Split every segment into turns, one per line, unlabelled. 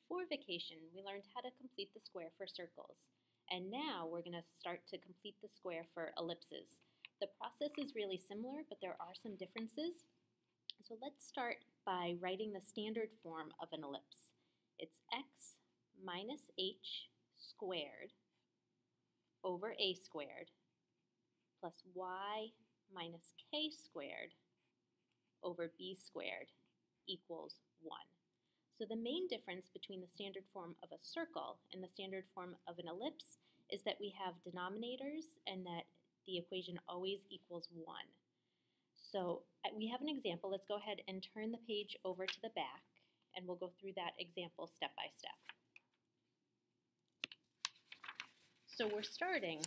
Before vacation, we learned how to complete the square for circles, and now we're going to start to complete the square for ellipses. The process is really similar, but there are some differences. So let's start by writing the standard form of an ellipse. It's x minus h squared over a squared plus y minus k squared over b squared equals 1. So the main difference between the standard form of a circle and the standard form of an ellipse is that we have denominators and that the equation always equals 1. So we have an example. Let's go ahead and turn the page over to the back, and we'll go through that example step by step. So we're starting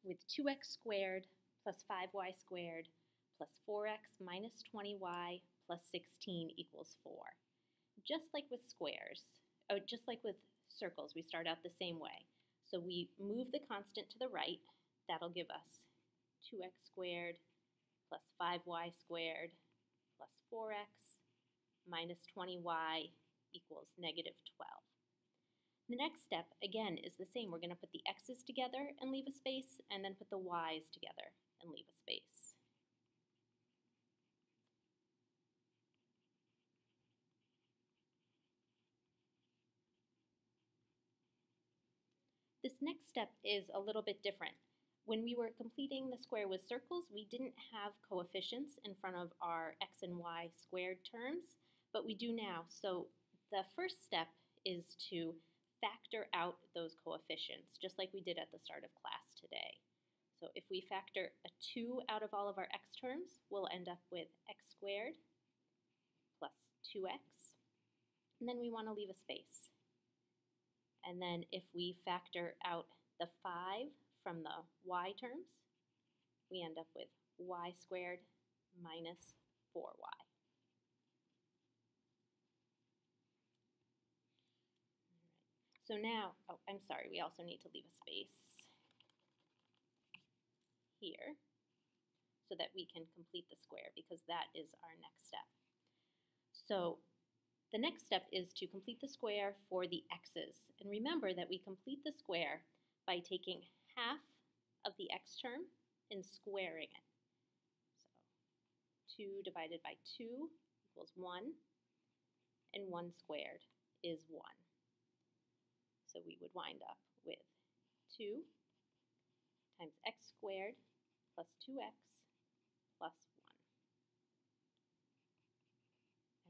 with 2x squared plus 5y squared plus 4x minus 20y plus 16 equals 4. Just like with just like with circles, we start out the same way. So we move the constant to the right. That'll give us 2x squared plus 5y squared plus 4x minus 20y equals negative 12. The next step, again, is the same. We're going to put the x's together and leave a space, and then put the y's together and leave a space. This next step is a little bit different. When we were completing the square with circles, we didn't have coefficients in front of our x and y squared terms, but we do now. So the first step is to factor out those coefficients, just like we did at the start of class today. So if we factor a 2 out of all of our x terms, we'll end up with x squared plus 2x, and then we want to leave a space. And then if we factor out the 5 from the y terms, we end up with y squared minus 4y. So now, I'm sorry, we also need to leave a space here so that we can complete the square, because that is our next step. So the next step is to complete the square for the x's. And remember that we complete the square by taking half of the x term and squaring it. So 2 divided by 2 equals 1, and 1 squared is 1. So we would wind up with 2 times x squared plus 2x plus 1.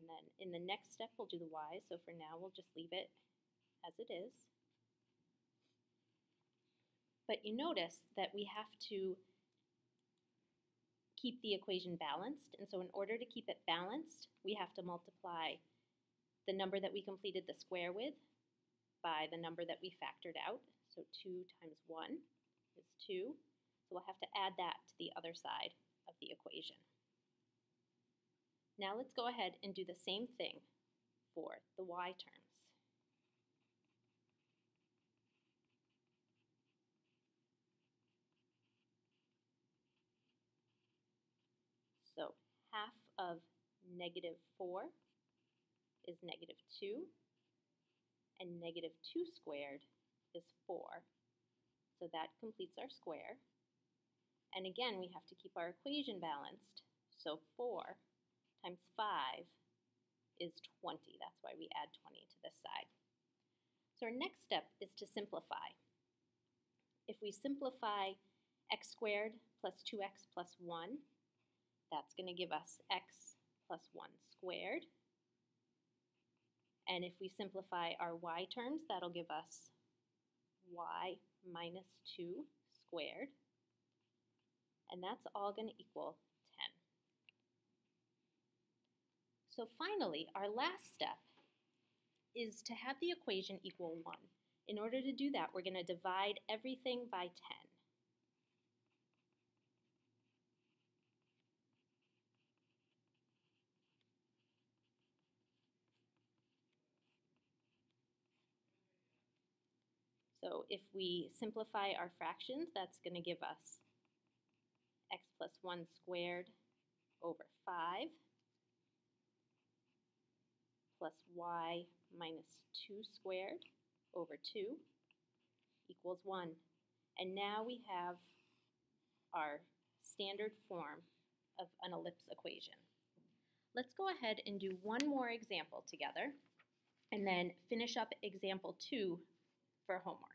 And then in the next step, we'll do the y's. So for now, we'll just leave it as it is. But you notice that we have to keep the equation balanced. And so in order to keep it balanced, we have to multiply the number that we completed the square with by the number that we factored out. So 2 times 1 is 2. So we'll have to add that to the other side of the equation. Now let's go ahead and do the same thing for the y terms. So half of negative 4 is negative 2, and negative 2 squared is 4. So that completes our square. And again, we have to keep our equation balanced. So 4 times 5 is 20. That's why we add 20 to this side. So our next step is to simplify. If we simplify x squared plus 2x plus 1, that's going to give us x plus 1 squared. And if we simplify our y terms, that'll give us y minus 2 squared. And that's all going to equal 10. So finally, our last step is to have the equation equal 1. In order to do that, we're going to divide everything by 10. So if we simplify our fractions, that's going to give us x plus 1 squared over 5 plus y minus 2 squared over 2 equals 1. And now we have our standard form of an ellipse equation. Let's go ahead and do one more example together and then finish up example 2 for homework.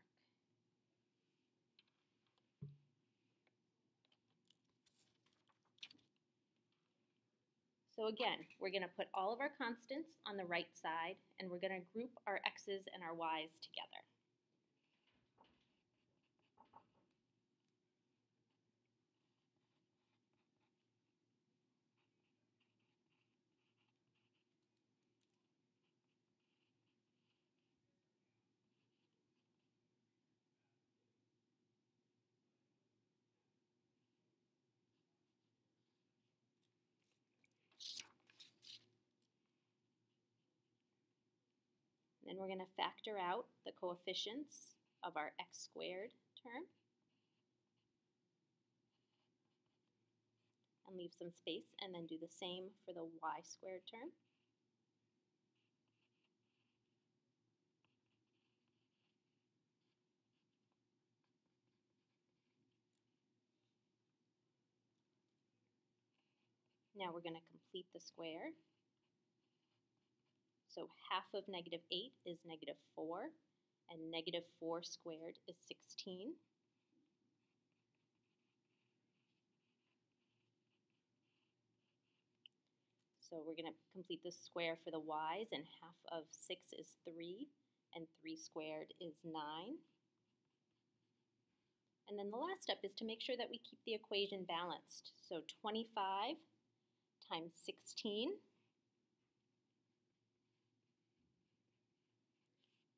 So again, we're going to put all of our constants on the right side, and we're going to group our x's and our y's together. Then we're going to factor out the coefficients of our x squared term and leave some space, and then do the same for the y squared term. Now we're going to complete the square. So half of negative 8 is negative 4, and negative 4 squared is 16. So we're going to complete the square for the y's, and half of 6 is 3, and 3 squared is 9. And then the last step is to make sure that we keep the equation balanced. So 25 times 16,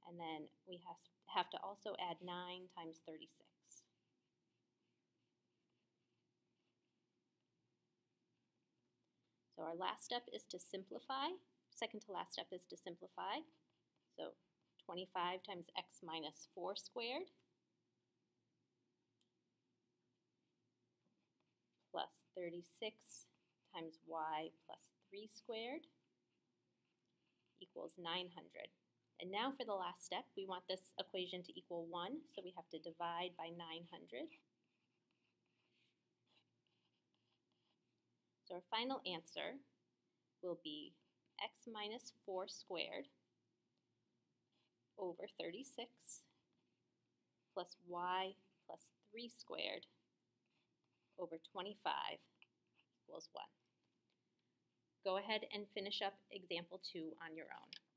and then we have to also add 9 times 36. So our last step is to simplify. Second to last step is to simplify. So 25 times x minus 4 squared plus 36 times y plus 3 squared equals 900. And now for the last step, we want this equation to equal 1, so we have to divide by 900. So our final answer will be x minus 4 squared over 36 plus y plus 3 squared over 25 equals 1. Go ahead and finish up example 2 on your own.